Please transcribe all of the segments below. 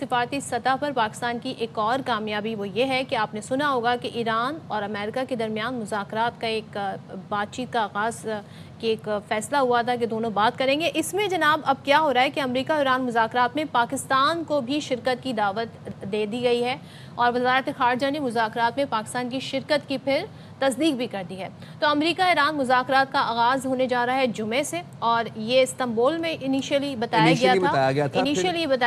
सफारती सतह पर पाकिस्तान की एक और कामयाबी वो ये है कि आपने सुना होगा कि ईरान और अमेरिका के दरमियान मुज़ाकरात का एक बातचीत का आगाज़ कि एक फ़ैसला हुआ था कि दोनों बात करेंगे। इसमें जनाब अब क्या हो रहा है कि अमेरिका और ईरान मुज़ाकरात में पाकिस्तान को भी शिरकत की दावत दे दी गई है और वज़ारत ख़ारजा ने मुज़ाकरात में पाकिस्तान की शिरकत की फिर तस्दीक भी कर दी है। तो अमेरिका ईरान मुज़ाकरात का आगाज़ होने जा रहा है जुमे से, और ये इस्तांबुल में इनिशियली बताया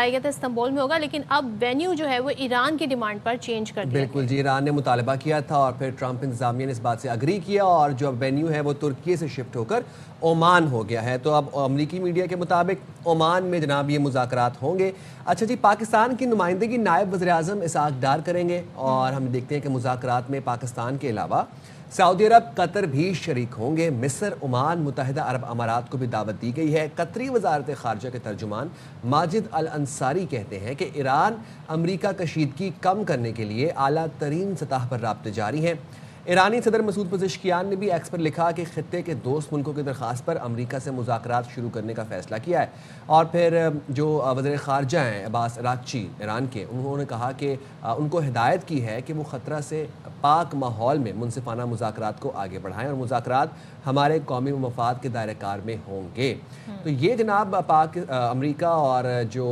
गया था इस्तांबुल में होगा, लेकिन अब वेन्यू जो है वो ईरान की डिमांड पर चेंज कर दिया। बिल्कुल जी, ईरान ने मुतालबा किया था और फिर ट्रंप इंतजामिया ने इस बात से अग्री किया और जो अब वेन्यू है वो तुर्की से शिफ्ट होकर ओमान हो गया है। तो अब अमरीकी मीडिया के मुताबिक ओमान में जनाब ये मुज़ाकरात होंगे। अच्छा जी, पाकिस्तान की नुमाइंदगी नायब वज़ीर-ए-आज़म इसहाक डार करेंगे और हम देखते हैं कि मुज़ाकरात में पाकिस्तान के अलावा सऊदी अरब, कतर भी शरीक होंगे। मिस्र, ओमान, मुत्तहिदा अरब अमारात को भी दावत दी गई है। कतरी वज़ारत ख़ारजा के तर्जुमान माजिद अल अंसारी कहते हैं कि ईरान अमरीका कशीदगी कम करने के लिए आला तरीन सतह पर राब्ते जारी हैं। ईरानी सदर मसूद पज़ेश्कियान ने भी एक्स पर लिखा कि खित्ते के दोस्त मुल्कों की दरख्वास्त पर अमरीका से मुज़ाकरात शुरू करने का फ़ैसला किया है। और फिर जो वज़ीर ख़ारजा हैं अब्बास अराग़ची ईरान के, उन्होंने कहा कि उनको हिदायत की है कि वो ख़तरा से पाक माहौल में मुनसिफ़ाना मुज़ाकरात को आगे बढ़ाएं और मुज़ाकरात हमारे कौमी मफाद के दायरे कार में होंगे। तो ये जनाब अमरीका और जो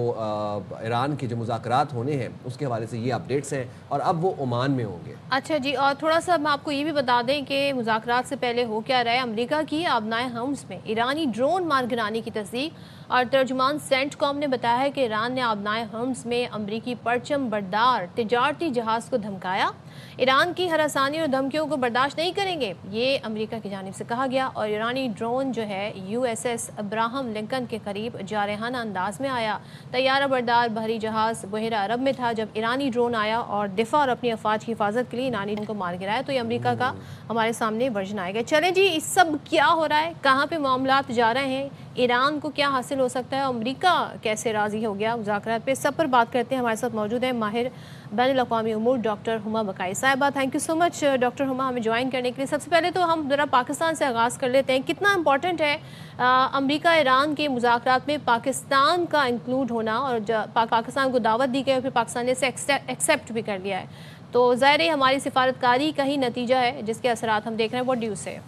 ईरान के जो मुज़ाकरात होने हैं उसके हवाले से ये अपडेट्स हैं और अब वो ओमान में होंगे। अच्छा जी, और थोड़ा सा हम आपको ये भी बता दें कि मुज़ाकरात से पहले हो क्या रहा है। अमरीका की आबनाए हम्स में ईरानी ड्रोन मार गिराने की तस्दीक और तर्जुमान सेंटकॉम ने बताया है कि ईरान ने आबनाए हम्स में अमरीकी परचम बरदार तिजारती जहाज़ को धमकाया। ईरान की हरासानी और धमकियों को बर्दाश्त नहीं करेंगे, ये अमेरिका की जानिब से कहा गया। और ईरानी ड्रोन जो है यूएसएस अब्राहम लिंकन के करीब जारहाना अंदाज में आया। तैयारा बरदार बहरी जहाज़ बहरा अरब में था जब ईरानी ड्रोन आया और दिफा और अपनी अफवाज की हिफाजत के लिए ईरानी ड्रोन को मार गिराया। तो ये अमेरिका का हमारे सामने वर्जन आएगा। चलें जी, इस सब क्या हो रहा है, कहाँ पे मामलात जा रहे हैं, ईरान को क्या हासिल हो सकता है, अमेरिका कैसे राज़ी हो गया मुज़ाकरात पे, सब पर बात करते हैं। हमारे साथ मौजूद है माहिर बैनुल-अक़वामी उमूर डॉक्टर हुमा बकाई साहिबा। Thank you so much doctor Huma हमें ज्वाइन करने के लिए। सबसे पहले तो हम ज़रा पाकिस्तान से आगाज़ कर लेते हैं। कितना इम्पॉर्टेंट है अमेरिका ईरान के मुज़ाकरात में पाकिस्तान का इंक्लूड होना, और पाकिस्तान को दावत दी गई और फिर पाकिस्तान ने इसे एक्सेप्ट भी कर लिया है, तो ज़ाहिर है हमारी सिफारतकारी का ही नतीजा है जिसके असरात हम देख रहे हैं। व्हाट डू यू से?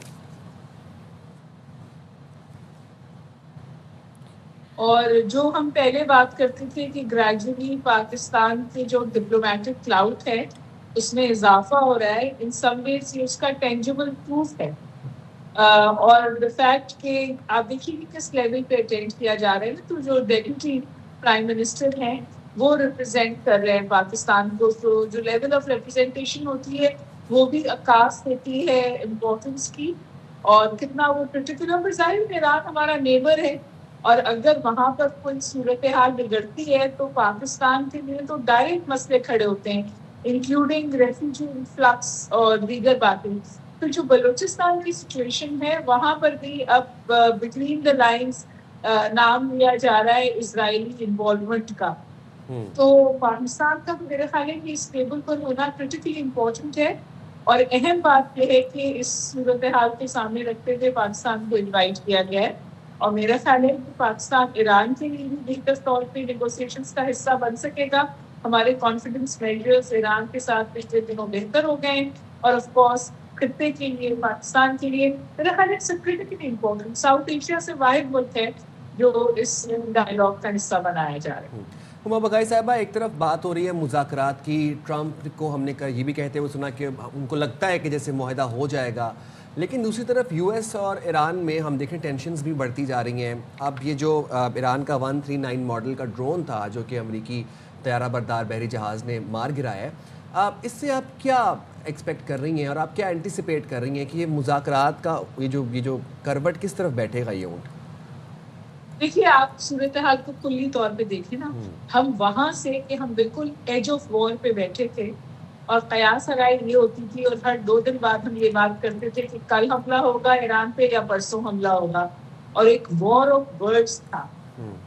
और जो हम पहले बात करते थे कि ग्रेजुअली पाकिस्तान के जो डिप्लोमेटिक क्लाउड है उसमें इजाफा हो रहा है, इन सम वेज ये उसका टेंजिबल प्रूफ है। और द फैक्ट कि आप देखिए कि किस लेवल पे अटेंड किया जा रहा है, तो जो डेप्यूटी प्राइम मिनिस्टर हैं वो रिप्रेजेंट कर रहे हैं पाकिस्तान को, तो जो लेवल ऑफ रिप्रेजेंटेशन होती है वो भी अकास देती है इम्पोर्टेंस की और कितना वो क्रिटिकल। पर ज़ाहिर ईरान हमारा नेबर है और अगर वहाँ पर कोई सूरत हाल बिगड़ती है तो पाकिस्तान के लिए तो डायरेक्ट मसले खड़े होते हैं, इंक्लूडिंग रेफ्यूजी इन्फ्लक्स और दीगर बातें। तो जो बलूचिस्तान की सिचुएशन है वहाँ पर भी अब बिटवीन द लाइंस नाम लिया जा रहा है इजरायली इन्वॉल्वमेंट का। तो पाकिस्तान का मेरे ख्याल है कि इस टेबल पर होना क्रिटिकली इम्पोर्टेंट है और अहम बात यह है कि इस सूरत हाल के सामने रखते हुए पाकिस्तान को इन्वाइट किया गया है। और मेरा ख्याल है कि पाकिस्तान ईरान के लिए भी बेहतर तौर पे नेगोशिएशंस का हिस्सा बन सकेगा। हमारे कॉन्फिडेंस मेजर्स ईरान के साथ पिछले दिनों बेहतर हो गए हैं और ऑफ कोर्स खित्ते के लिए, पाकिस्तान के लिए मेरा ख्याल है क्रिटिकली इम्पोर्टेंट साउथ एशिया से वाहिद मुल्क है जो इस डायलॉग का हिस्सा बनाया जा रहा है। हुमा बकाई साहिबा, एक तरफ बात हो रही है मुज़ाकरात की, ट्रंप को हमने ये भी कहते हुए सुना कि उनको लगता है कि जैसे मुआहदा हो जाएगा, लेकिन दूसरी तरफ यूएस और ईरान में हम देखें टेंशन्स भी बढ़ती जा रही हैं। अब ये जो ईरान का 139 मॉडल का ड्रोन था जो कि अमेरिकी तैयारा बरदार बहरी जहाज़ ने मार गिराया है, इससे आप क्या एक्सपेक्ट कर रही हैं और आप क्या एंटिसिपेट कर रही हैं कि ये मुज़ाकरात का ये जो करवट किस तरफ बैठेगा ये ऊँट? देखिए, आप सूरत हाल को कुल्ली तौर पे देखें ना, हम वहाँ से कि हम बिल्कुल एज ऑफ वॉर पे बैठे थे और कयास आराई ये होती थी और हर 2 दिन बाद हम ये बात करते थे कि कल हमला होगा ईरान पे या परसों हमला होगा और एक वॉर ऑफ वर्ड्स था।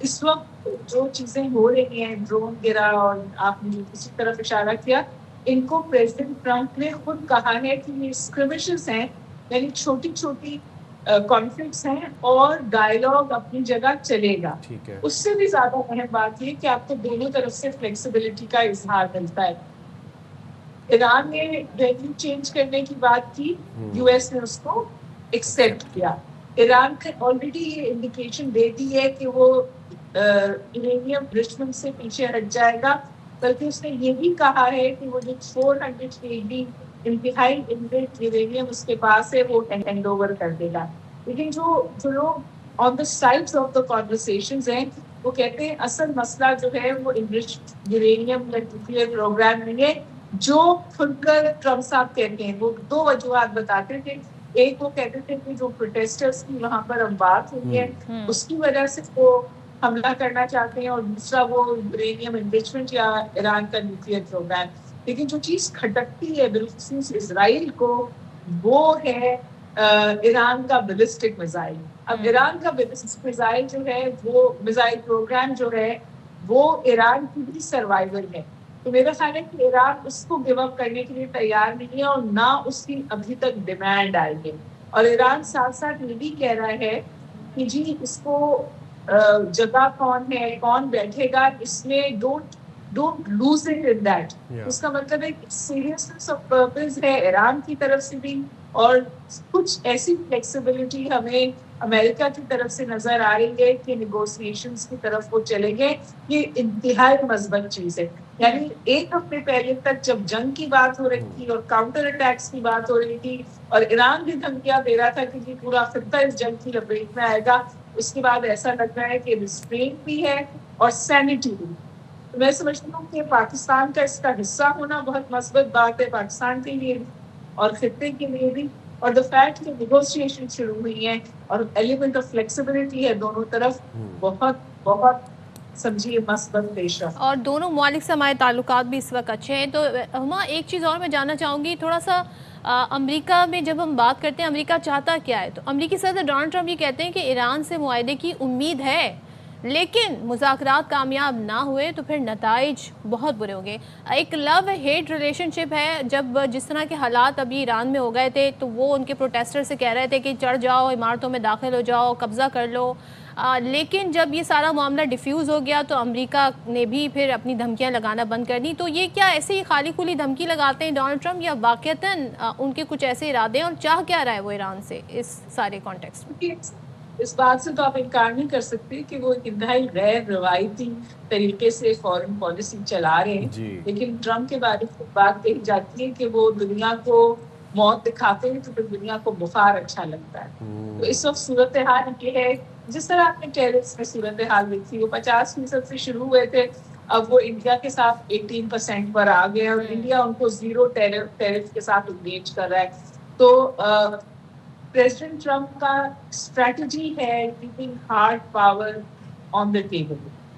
इस वक्त जो चीजें हो रही हैं, ड्रोन गिरा और आपने इसी तरफ इशारा किया, इनको प्रेसिडेंट ट्रंप ने खुद कहा है कि ये स्क्रिमिशेस हैं, यानी छोटी छोटी کانفلکٹس ہیں اور ڈائلاگ اپنی جگہ چلے گا. ٹھیک ہے. اس سے بھی زیادہ اہم بات یہ کہ آپ کو دونوں طرف سے فلیکسیبلٹی کا اظہار ملتا ہے. ایران نے ویلیو چینج کرنے کی بات کی, یو ایس نے اس کو ایکسیپٹ کیا. ایران نے آلریڈی یہ انڈیکیشن دے دی ہے کہ وہ یورینیم انرچمنٹ سے پیچھے ہٹ جائے گا, بلکہ اس نے یہ بھی کہا ہے کہ وہ جو 400 kg انتہائی انریچ یورینیم اس کے پاس ہے وہ ہینڈ اوور کر دے گا. لیکن جو لوگ آن دا سائڈس آف دا کانورسیشنز ہیں وہ کہتے ہیں اصل مسئلہ جو ہے وہ انریچ یورینیم یا نیوکلیئر پروگرام نہیں ہے جو کھل کر ٹرمپ صاحب کہتے ہیں. وہ دو وجوہات بتاتے تھے. ایک وہ کہتے تھے کہ جو پروٹیسٹرز کی وہاں پر بات ہوئی ہے اس کی وجہ سے وہ حملہ کرنا چاہتے ہیں, اور دوسرا وہ یورینیم انریچمنٹ یا ایران کا نیوکلیئر پروگرام. لیکن جو چیز کھٹکتی ہے بالخصوص اسرائیل کو وہ ہے ایران کا بیلسٹک میزائل. اب ایران کا بیلسٹک میزائل جو ہے وہ میزائل پروگرام جو ہے وہ ایران کی بھی سروائیول ہے. تو میرا خیال ہے کہ ایران اس کو گیو اپ کرنے کے لیے تیار نہیں ہے اور نہ اس کی ابھی تک ڈیمانڈ آئی ہے. اور ایران ساتھ ساتھ یہ بھی کہہ رہا ہے کہ جی اس کو جگہ کون ہے, کون بیٹھے گا, اس میں don't lose it in that. اس کا مطلب ہے کہ سیریسنس آف پرپز ہے ایران کی طرف سے بھی, اور کچھ ایسی فلیکسیبلٹی ہمیں امریکہ کی طرف سے نظر آ رہی ہے کہ نیگوسیشنز کی طرف وہ چلیں گے. یہ انتہائی مثبت چیز ہے. یعنی ایک ہفتے پہلے تک جب جنگ کی بات ہو رہی تھی اور کاؤنٹر اٹیکس کی بات ہو رہی تھی اور ایران بھی دھمکیاں دے رہا تھا کہ یہ پورا خطہ اس جنگ کی لپیٹ میں آئے گا, اس کے بعد ایسا لگ رہا ہے کہ ریسٹرینٹ بھی ہے اور سینیٹی بھی. تو میں سمجھتی ہوں کہ پاکستان کا اس کا حصہ ہونا بہت مثبت بات ہے پاکستان کے لیے بھی اور خطے کے لیے بھی, اور دا فیکٹ کہ نیگوسیشن شروع ہوئی ہیں اور ایلیمنٹ آف فلیکسیبلٹی ہے دونوں طرف, بہت بہت سمجھیے مثبت پیش رفت. اور دونوں ممالک سے ہمارے تعلقات بھی اس وقت اچھے ہیں. تو ہما ایک چیز اور میں جاننا چاہوں گی, تھوڑا سا امریکہ میں جب ہم بات کرتے ہیں امریکہ چاہتا کیا ہے, تو امریکی صدر ڈونلڈ ٹرمپ یہ کہتے ہیں کہ ایران سے معاہدے کی امید ہے لیکن مذاکرات کامیاب نہ ہوئے تو پھر نتائج بہت برے ہوں گے. ایک لو ہیٹ ریلیشن شپ ہے. جب جس طرح کے حالات ابھی ایران میں ہو گئے تھے تو وہ ان کے پروٹیسٹر سے کہہ رہے تھے کہ چڑھ جاؤ, عمارتوں میں داخل ہو جاؤ, قبضہ کر لو. لیکن جب یہ سارا معاملہ ڈیفیوز ہو گیا تو امریکہ نے بھی پھر اپنی دھمکیاں لگانا بند کر دی. تو یہ کیا ایسے ہی خالی کھلی دھمکی لگاتے ہیں ڈونلڈ ٹرمپ, یا واقعتاً ان کے کچھ ایسے ارادے ہیں اور چاہ کیا رہا ہے وہ ایران سے اس سارے کانٹیکسٹ میں؟ اس بات سے تو آپ انکار نہیں کر سکتے کہ وہ انتہائی غیر روایتی طریقے سے فورن پالیسی چلا رہے ہیں. لیکن ٹرمپ کے بارے میں بات کہی جاتی ہے کہ وہ دنیا کو موت دکھاتے ہیں تو پھر دنیا کو بخار اچھا لگتا ہے. تو اس وقت صورتحال یہ ہے جس طرح آپ نے ٹیرفس میں صورتحال دیکھی, وہ 50% سے شروع ہوئے تھے, اب وہ انڈیا کے ساتھ 18% پر آ گئے اور انڈیا ان کو 0 ٹیرف کے ساتھ انگیج کر رہا ہے. تو پریزیڈنٹ ٹرمپ کا اسٹریٹجی ہے keeping hard power on the table.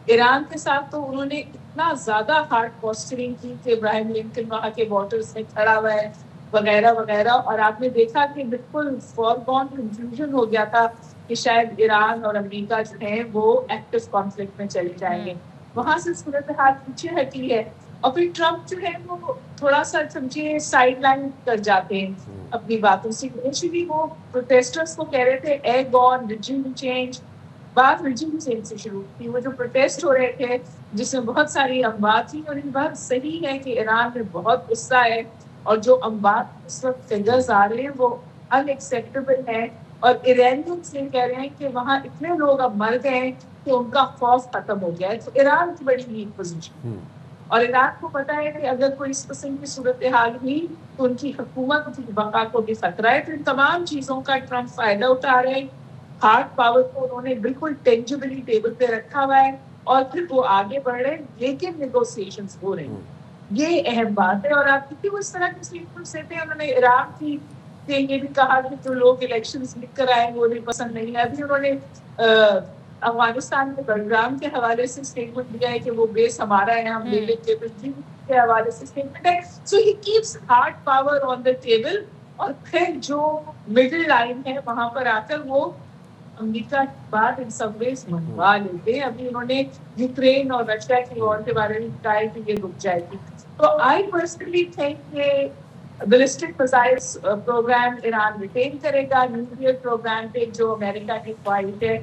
Iran کے ساتھ تو انہوں نے اتنا زیادہ ہارڈ پوسچرنگ کی کہ ابراہیم لنکن وہاں کے بارڈرز میں کھڑا ہوا ہے وغیرہ وغیرہ, اور آپ نے دیکھا کہ بالکل فورگون کنفیوژن ہو گیا تھا کہ شاید ایران اور امریکہ جو ہیں وہ ایکٹیو کانفلکٹ میں چلے جائیں گے. وہاں سے صورتحال پیچھے ہٹی ہے اور پھر ٹرمپ جو ہے وہ تھوڑا سا سمجھیے سائڈ لائن کر جاتے ہیں اپنی باتوں سے. ایکچولی وہ پروٹیسٹرز کو کہہ رہے تھے ایگ آن ریجیم چینج, بات ریجیم چینج سے شروع تھی. وہ جو پروٹیسٹ ہو رہے تھے جس میں بہت ساری اموات تھی, اور یہ بات صحیح ہے کہ ایران میں بہت غصہ ہے اور جو اموات اس وقت فگرز آ رہے ہیں وہ ان ایکسیپٹیبل ہے, اور ایرانیز یہ کہہ رہے ہیں کہ وہاں اتنے لوگ اب مر گئے ہیں کہ ان کا خوف ختم ہو گیا ہے. تو ایران کی بڑی ویک پوزیشن, اور ایران کو پتا ہے کہ اگر کوئی اس قسم کی صورتحال ہوئی تو ان کی حکومت کی بقا کو بھی خطرہ ہے. تو ان تمام چیزوں کا ٹرمپ فائدہ اٹھا رہے ہیں. ہارڈ پاور کو انہوں نے بالکل ٹینجبلی ٹیبل پہ رکھا ہوا ہے اور پھر وہ آگے بڑھ رہے ہیں, لیکن نیگوسیشنز ہو رہے ہیں. یہ اہم بات ہے. اور آپ کیونکہ وہ اس طرح کی اسٹیٹمنٹس دیتے ہیں, انہوں نے ایران کی یہ بھی کہا کہ جو لوگ الیکشنز لکھ کر آئے وہ نہیں پسند نہیں ہے. ابھی انہوں نے افغانستان میں بلگرام کے حوالے سے اسٹیٹمنٹ دیا ہے کہ وہ بیس ہمارا ہے, ہم لے لیں گے. کے حوالے سے اسٹیٹمنٹ ہے. So he keeps hard power on the table, اور پھر جو مڈل لائن ہے وہاں پر آ کر وہ امریکہ کی بات ان سب ویز منوا لیتے ہیں. ابھی انہوں نے یوکرین اور رشیا کی وار کے بارے میں کہا ہے کہ یہ رک جائے گی. تو آئی پرسنلی تھنک کہ بیلسٹک میزائلس پروگرام ایران ریٹین کرے گا. نیوکلیئر پروگرام پہ جو امریکہ کی خواہش ہے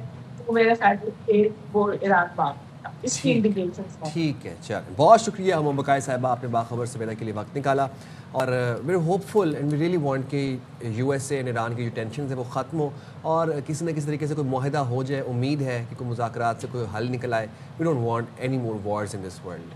وہ میرے خیال سے وہ ایران پاک اس کی انڈیکیشنز ہیں. ٹھیک ہے، چلیں بہت شکریہ ہم بقائے صاحبہ، آپ نے باخبر سویرا کے لیے وقت نکالا. اور we hopeful and we really want کہ U S A and Iran کی جو ٹینشنز ہیں وہ ختم ہو اور کسی نہ کسی طریقے سے کوئی معاہدہ ہو جائے. امید ہے کہ کوئی مذاکرات سے کوئی حل نکل آئے. We don't want any more wars in this world.